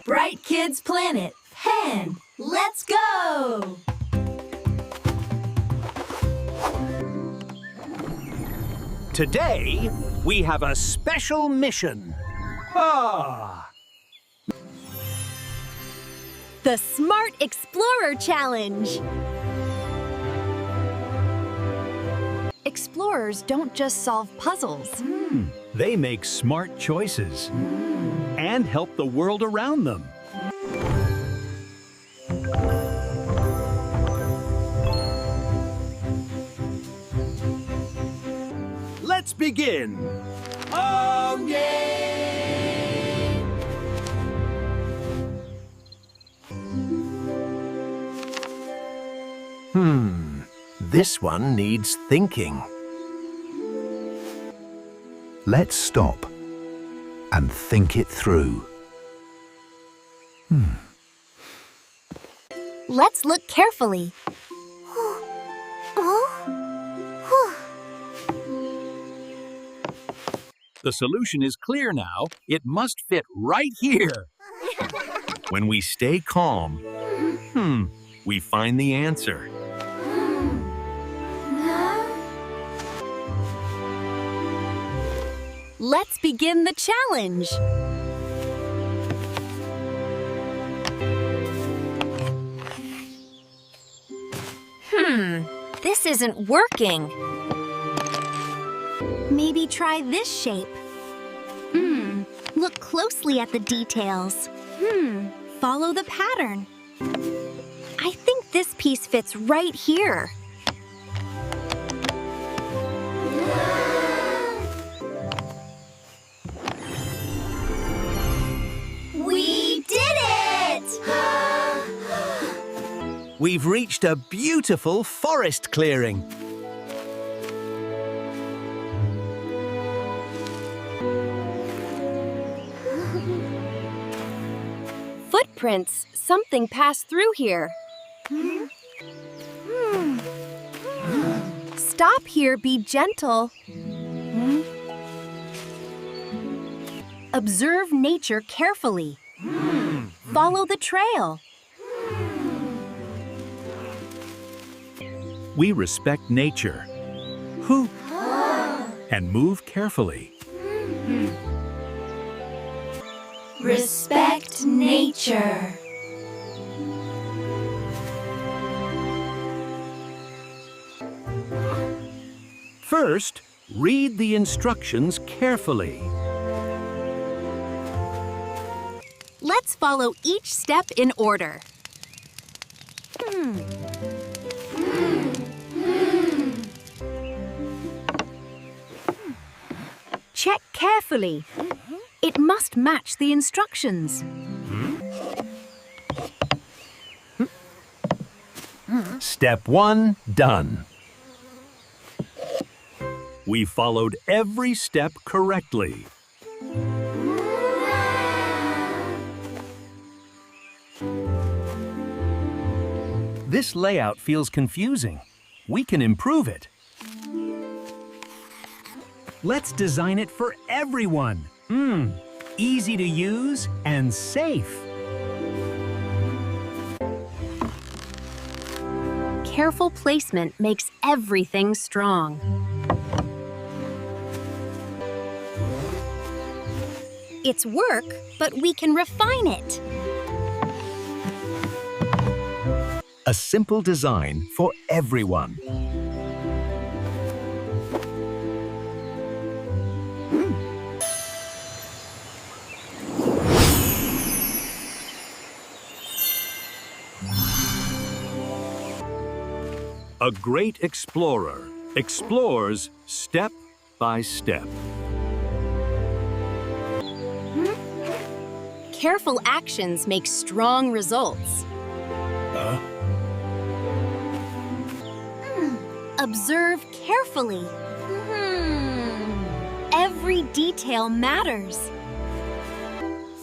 Bright Kids Planet, pen, let's go! Today, we have a special mission. The Smart Explorer Challenge! Explorers don't just solve puzzles. They make smart choices and help the world around them. Let's begin. Home game! This one needs thinking. Let's stop and think it through. Let's look carefully. The solution is clear now. It must fit right here. When we stay calm, we find the answer. Let's begin the challenge. This isn't working. Maybe try this shape. Look closely at the details. Follow the pattern. I think this piece fits right here. We did it! We've reached a beautiful forest clearing. Footprints. Something passed through here. Stop here, be gentle. Observe nature carefully. Follow the trail. We respect nature. And move carefully. Respect nature. First, read the instructions carefully. Let's follow each step in order. Check carefully. It must match the instructions. Step 1 done. We followed every step correctly. This layout feels confusing. We can improve it. Let's design it for everyone. Easy to use and safe. Careful placement makes everything strong. It's work, but we can refine it. A simple design for everyone. A great explorer explores step by step. Careful actions make strong results. Observe carefully. Every detail matters.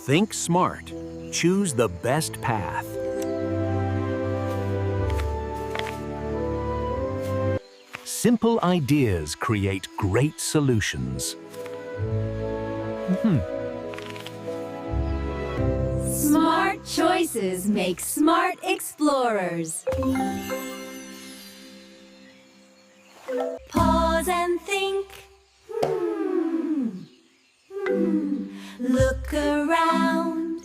Think smart. Choose the best path. Simple ideas create great solutions. Smart choices make smart explorers. Pause and think. Look around.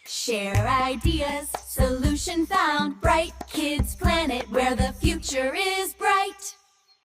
Share ideas, solution found. Bright Kids Planet, where the future is